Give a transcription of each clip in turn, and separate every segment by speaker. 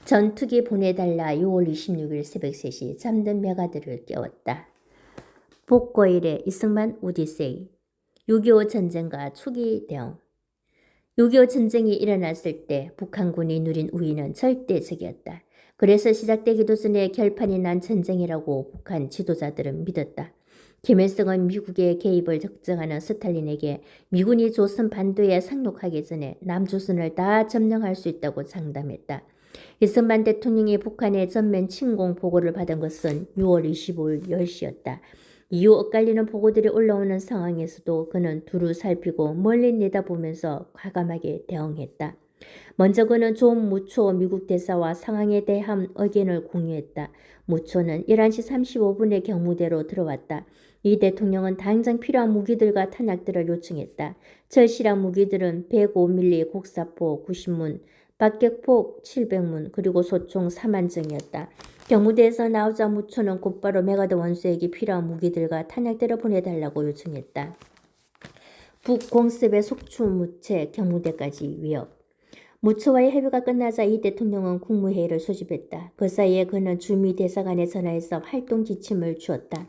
Speaker 1: 전투기 보내달라. 6월 26일 새벽 3시 잠든 메가드를 깨웠다. 복고일의 이승만 오디세이. 6.25 전쟁과 초기 대응. 6.25 전쟁이 일어났을 때 북한군이 누린 우위는 절대적이었다. 그래서 시작되기도 전에 결판이 난 전쟁이라고 북한 지도자들은 믿었다. 김일성은 미국의 개입을 적정하는 스탈린에게 미군이 조선 반도에 상륙하기 전에 남조선을 다 점령할 수 있다고 장담했다. 이승만 대통령이 북한의 전면 침공 보고를 받은 것은 6월 25일 10시였다. 이후 엇갈리는 보고들이 올라오는 상황에서도 그는 두루 살피고 멀리 내다보면서 과감하게 대응했다. 먼저 그는 존 무초 미국 대사와 상황에 대한 의견을 공유했다. 무초는 11시 35분에 경무대로 들어왔다. 이 대통령은 당장 필요한 무기들과 탄약들을 요청했다. 절실한 무기들은 105mm 곡사포 90문, 박격포 700문, 그리고 소총 4만정이었다. 경무대에서 나오자 무초는 곧바로 메가드 원수에게 필요한 무기들과 탄약들을 보내달라고 요청했다. 북공습의 속추무채 경무대까지 위협. 무초와의 협의가 끝나자 이 대통령은 국무회의를 소집했다. 그 사이에 그는 주미 대사관에 전화해서 활동 지침을 주었다.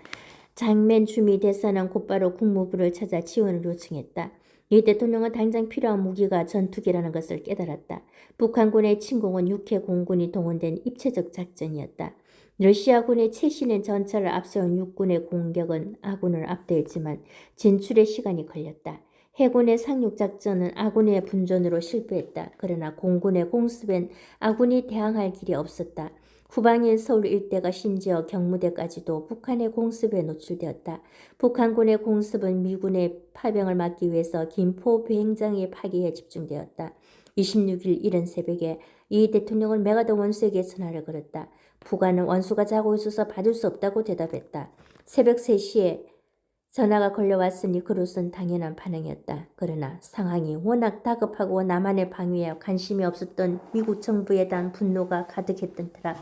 Speaker 1: 장맨 주미 대사는 곧바로 국무부를 찾아 지원을 요청했다. 이 대통령은 당장 필요한 무기가 전투기라는 것을 깨달았다. 북한군의 침공은 육해 공군이 동원된 입체적 작전이었다. 러시아군의 최신의 전차를 앞세운 육군의 공격은 아군을 압도했지만 진출에 시간이 걸렸다. 해군의 상륙작전은 아군의 분전으로 실패했다. 그러나 공군의 공습엔 아군이 대항할 길이 없었다. 후방인 서울 일대가 심지어 경무대까지도 북한의 공습에 노출되었다. 북한군의 공습은 미군의 파병을 막기 위해서 김포 비행장의 파기에 집중되었다. 26일 이른 새벽에 이 대통령은 메가드 원수에게 전화를 걸었다. 북한은 원수가 자고 있어서 받을 수 없다고 대답했다. 새벽 3시에 전화가 걸려왔으니 그로선 당연한 반응이었다. 그러나 상황이 워낙 다급하고 남한의 방위에 관심이 없었던 미국 정부에 대한 분노가 가득했던 터라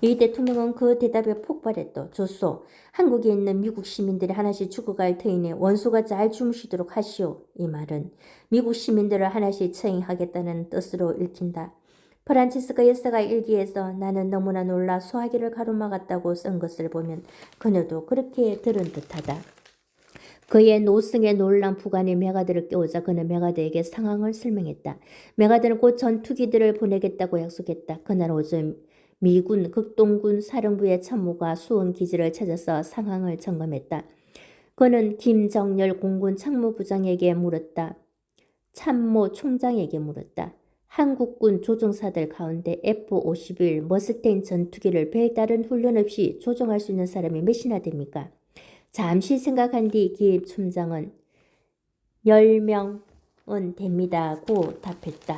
Speaker 1: 이 대통령은 그 대답에 폭발했다. 좋소. 한국에 있는 미국 시민들이 하나씩 죽어갈 터이니 원수가 잘 주무시도록 하시오. 이 말은 미국 시민들을 하나씩 처형하겠다는 뜻으로 읽힌다. 프란치스카 여사가 일기에서 나는 너무나 놀라 소화기를 가로막았다고 쓴 것을 보면 그녀도 그렇게 들은 듯하다. 그의 노승에 놀란 북한이 메가드를 깨우자 그는 메가드에게 상황을 설명했다. 메가드는 곧 전투기들을 보내겠다고 약속했다. 그날 오전 미군 극동군 사령부의 참모가 수원기지를 찾아서 상황을 점검했다. 그는 김정열 공군 참모부장에게 물었다. 참모 총장에게 물었다. 한국군 조종사들 가운데 F-51 머스탱 전투기를 별다른 훈련 없이 조종할 수 있는 사람이 몇이나 됩니까? 잠시 생각한 뒤 기입 총장은 10명은 됩니다고 답했다.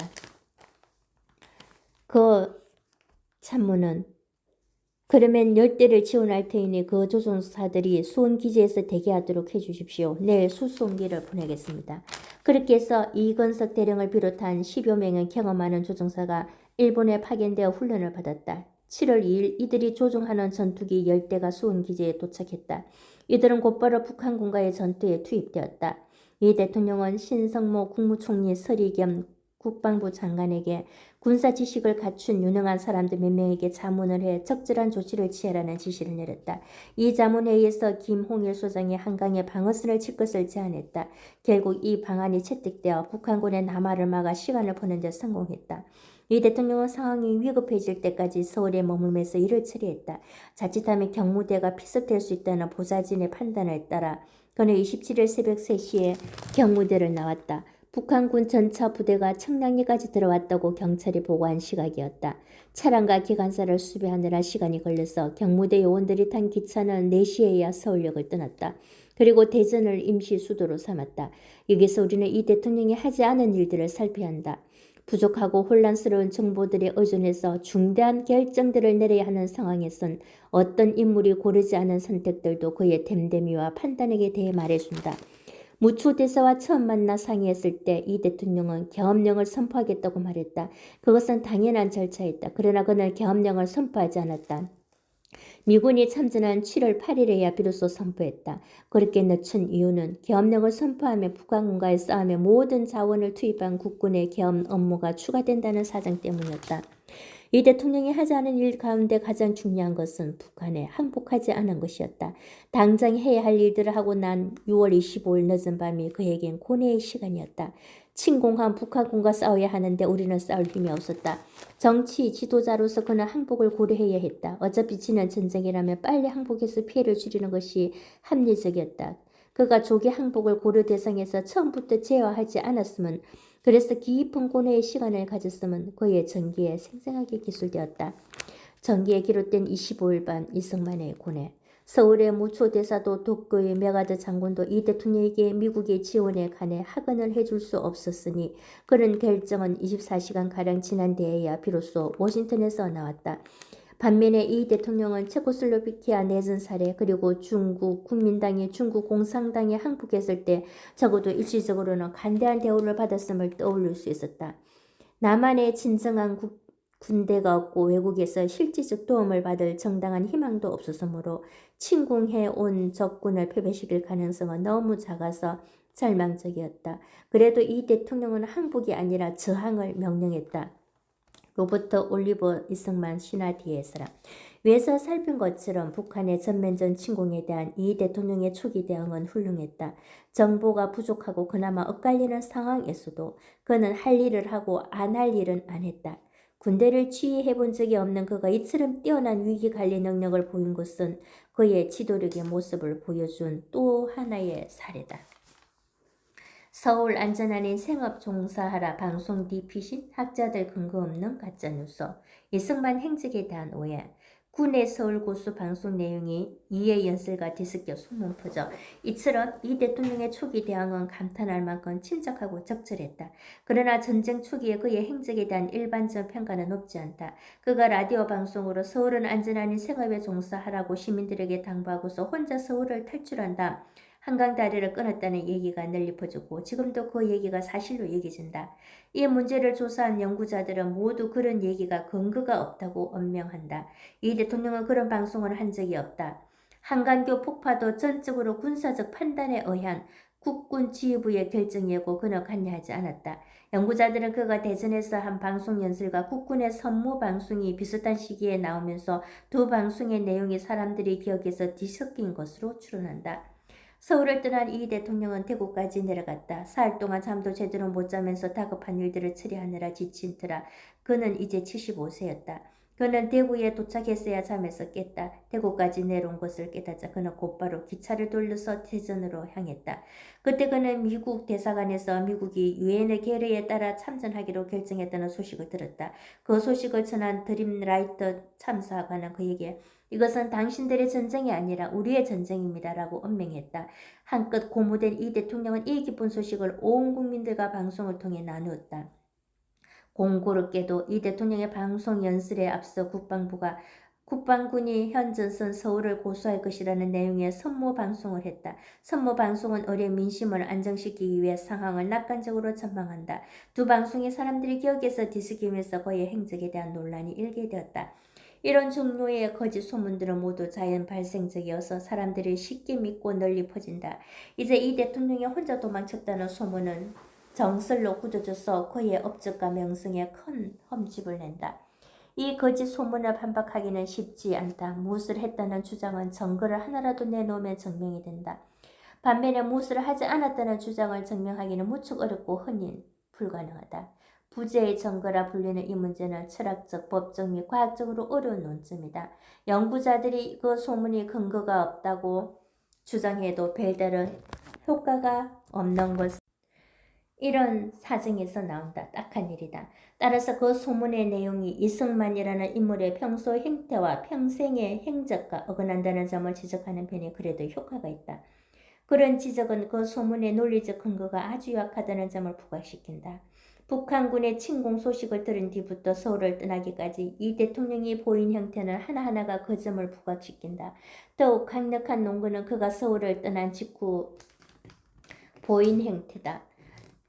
Speaker 1: 그 참모는 그러면 10대를 지원할 테니 그 조종사들이 수원기지에서 대기하도록 해주십시오. 내일 수송기를 보내겠습니다. 그렇게 해서 이건석 대령을 비롯한 10여 명의 경험 많은 조종사가 일본에 파견되어 훈련을 받았다. 7월 2일 이들이 조종하는 전투기 10대가 수원기지에 도착했다. 이들은 곧바로 북한군과의 전투에 투입되었다. 이 대통령은 신성모 국무총리 서리 겸 국방부 장관에게 군사 지식을 갖춘 유능한 사람들 몇 명에게 자문을 해 적절한 조치를 취하라는 지시를 내렸다. 이 자문회의에서 김홍일 소장이 한강에 방어선을 칠 것을 제안했다. 결국 이 방안이 채택되어 북한군의 남하를 막아 시간을 버는 데 성공했다. 이 대통령은 상황이 위급해질 때까지 서울에 머물면서 일을 처리했다. 자칫하면 경무대가 피습될 수 있다는 보좌진의 판단을 따라 그는 27일 새벽 3시에 경무대를 나왔다. 북한군 전차 부대가 청량리까지 들어왔다고 경찰이 보고한 시각이었다. 차량과 기관사를 수배하느라 시간이 걸려서 경무대 요원들이 탄 기차는 4시에야 서울역을 떠났다. 그리고 대전을 임시 수도로 삼았다. 여기서 우리는 이 대통령이 하지 않은 일들을 살펴야 한다. 부족하고 혼란스러운 정보들에 의존해서 중대한 결정들을 내려야 하는 상황에선 어떤 인물이 고르지 않은 선택들도 그의 됨됨이와 판단에 대해 말해준다. 무초 대사와 처음 만나 상의했을 때 이 대통령은 계엄령을 선포하겠다고 말했다. 그것은 당연한 절차였다. 그러나 그는 계엄령을 선포하지 않았다. 미군이 참전한 7월 8일에야 비로소 선포했다. 그렇게 늦춘 이유는 계엄령을 선포하며 북한군과의 싸움에 모든 자원을 투입한 국군의 계엄 업무가 추가된다는 사정 때문이었다. 이 대통령이 하지 않은 일 가운데 가장 중요한 것은 북한에 항복하지 않은 것이었다. 당장 해야 할 일들을 하고 난 6월 25일 늦은 밤이 그에겐 고뇌의 시간이었다. 침공한 북한군과 싸워야 하는데 우리는 싸울 힘이 없었다. 정치 지도자로서 그는 항복을 고려해야 했다. 어차피 지는 전쟁이라면 빨리 항복해서 피해를 줄이는 것이 합리적이었다. 그가 조기 항복을 고려 대상에서 처음부터 제어하지 않았으면, 그래서 깊은 고뇌의 시간을 가졌으면 그의 전기에 생생하게 기술되었다. 전기에 기록된 25일 밤 이승만의 고뇌. 서울의 무초대사도 독거의 메가드 장군도 이 대통령에게 미국의 지원에 관해 하근을 해줄 수 없었으니 그런 결정은 24시간가량 지난 데에야 비로소 워싱턴에서 나왔다. 반면에 이 대통령은 체코슬로바키아 내전 사례 그리고 중국 국민당이 중국 공산당에 항복했을 때 적어도 일시적으로는 간대한 대우를 받았음을 떠올릴 수 있었다. 남한의 진정한 군대가 없고 외국에서 실질적 도움을 받을 정당한 희망도 없었으므로 침공해 온 적군을 패배시킬 가능성은 너무 작아서 절망적이었다. 그래도 이 대통령은 항복이 아니라 저항을 명령했다. 로버트 올리버 이승만 시나디의 사람. 위에서 살핀 것처럼 북한의 전면전 침공에 대한 이 대통령의 초기 대응은 훌륭했다. 정보가 부족하고 그나마 엇갈리는 상황에서도 그는 할 일을 하고 안 할 일은 안 했다. 군대를 지휘해본 적이 없는 그가 이처럼 뛰어난 위기관리 능력을 보인 것은 그의 지도력의 모습을 보여준 또 하나의 사례다. 서울 안전한인 생업 종사하라 방송 DP신 학자들 근거 없는 가짜뉴스. 이승만 행적에 대한 오해. 군의 서울 고수 방송 내용이 이해 연설과 뒤섞여 소문 퍼져 이처럼 이 대통령의 초기 대응은 감탄할 만큼 침착하고 적절했다. 그러나 전쟁 초기에 그의 행적에 대한 일반적 평가는 높지 않다. 그가 라디오 방송으로 서울은 안전한인 생업에 종사하라고 시민들에게 당부하고서 혼자 서울을 탈출한다. 한강 다리를 끊었다는 얘기가 널리 퍼졌고 지금도 그 얘기가 사실로 여겨진다. 이 문제를 조사한 연구자들은 모두 그런 얘기가 근거가 없다고 언명한다. 이 대통령은 그런 방송을 한 적이 없다. 한강교 폭파도 전적으로 군사적 판단에 의한 국군 지휘부의 결정이었고 그는 관여하지 않았다. 연구자들은 그가 대전에서 한 방송 연설과 국군의 선무 방송이 비슷한 시기에 나오면서 두 방송의 내용이 사람들이 기억에서 뒤섞인 것으로 추론한다. 서울을 떠난 이 대통령은 대구까지 내려갔다. 사흘 동안 잠도 제대로 못 자면서 다급한 일들을 처리하느라 지친 터라 그는 이제 75세였다. 그는 대구에 도착했어야 잠에서 깼다. 대구까지 내려온 것을 깨닫자 그는 곧바로 기차를 돌려서 대전으로 향했다. 그때 그는 미국 대사관에서 미국이 유엔의 계례에 따라 참전하기로 결정했다는 소식을 들었다. 그 소식을 전한 드림라이터 참사관은 그에게 이것은 당신들의 전쟁이 아니라 우리의 전쟁입니다라고 언명했다. 한껏 고무된 이 대통령은 이 기쁜 소식을 온 국민들과 방송을 통해 나누었다. 공교롭게도 이 대통령의 방송 연설에 앞서 국방군이 현전선 서울을 고수할 것이라는 내용의 선모 방송을 했다. 선모 방송은 의뢰 민심을 안정시키기 위해 상황을 낙관적으로 전망한다. 두 방송의 사람들이 기억에서 뒤섞이면서 그의 행적에 대한 논란이 일게 되었다. 이런 종류의 거짓 소문들은 모두 자연 발생적이어서 사람들이 쉽게 믿고 널리 퍼진다. 이제 이 대통령이 혼자 도망쳤다는 소문은 정설로 굳어져서 그의 업적과 명성에 큰 흠집을 낸다. 이 거짓 소문을 반박하기는 쉽지 않다. 무엇을 했다는 주장은 증거를 하나라도 내놓으면 증명이 된다. 반면에 무엇을 하지 않았다는 주장을 증명하기는 무척 어렵고 흔히 불가능하다. 부재의 증거라 불리는 이 문제는 철학적, 법적 및 과학적으로 어려운 논점이다. 연구자들이 그 소문이 근거가 없다고 주장해도 별다른 효과가 없는 것은 이런 사정에서 나온다. 딱한 일이다. 따라서 그 소문의 내용이 이승만이라는 인물의 평소 행태와 평생의 행적과 어긋난다는 점을 지적하는 편이 그래도 효과가 있다. 그런 지적은 그 소문의 논리적 근거가 아주 약하다는 점을 부각시킨다. 북한군의 침공 소식을 들은 뒤부터 서울을 떠나기까지 이 대통령이 보인 형태는 하나하나가 그 점을 부각시킨다. 더욱 강력한 논거는 그가 서울을 떠난 직후 보인 형태다.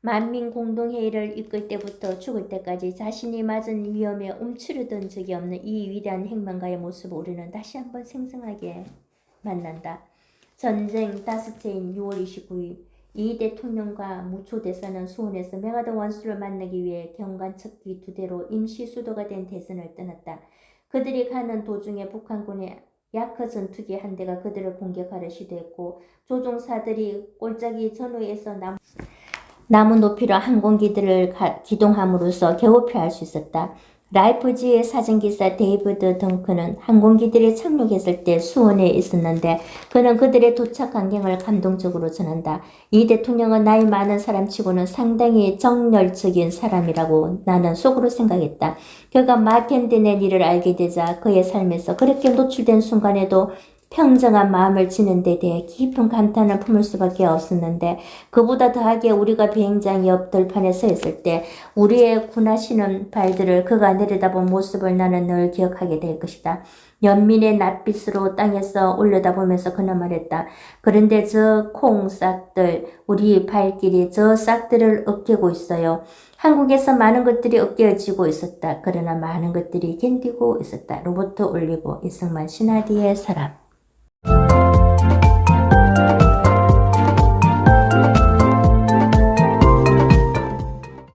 Speaker 1: 만민공동회의를 이끌 때부터 죽을 때까지 자신이 맞은 위험에 움츠러든 적이 없는 이 위대한 행방가의 모습을 우리는 다시 한번 생생하게 만난다. 전쟁 5째인 6월 29일 이 대통령과 무초 대사는 수원에서 메가더 원수를 만나기 위해 경관척기 2대로 임시 수도가 된 대선을 떠났다. 그들이 가는 도중에 북한군의 야커 전투기 한 대가 그들을 공격하려 시도했고 조종사들이 골짜기 전후에서 나무 높이로 항공기들을 기동함으로써 겨우 피할 수 있었다. 라이프지의 사정기사 데이비드 덩크는 항공기들이 착륙했을 때 수원에 있었는데 그는 그들의 도착 광경을 감동적으로 전한다. 이 대통령은 나이 많은 사람치고는 상당히 정열적인 사람이라고 나는 속으로 생각했다. 그가 마켄덴의 일을 알게 되자 그의 삶에서 그렇게 노출된 순간에도 평정한 마음을 지는 데 대해 깊은 감탄을 품을 수밖에 없었는데 그보다 더하게 우리가 비행장 옆 들판에 서 있을 때 우리의 군하시는 발들을 그가 내려다본 모습을 나는 늘 기억하게 될 것이다. 연민의 낯빛으로 땅에서 올려다보면서 그는 말했다. 그런데 저 콩싹들, 우리 발길이 저 싹들을 으깨고 있어요. 한국에서 많은 것들이 으깨어지고 있었다. 그러나 많은 것들이 견디고 있었다. 로버트 올리고 이승만 시나리의 사람.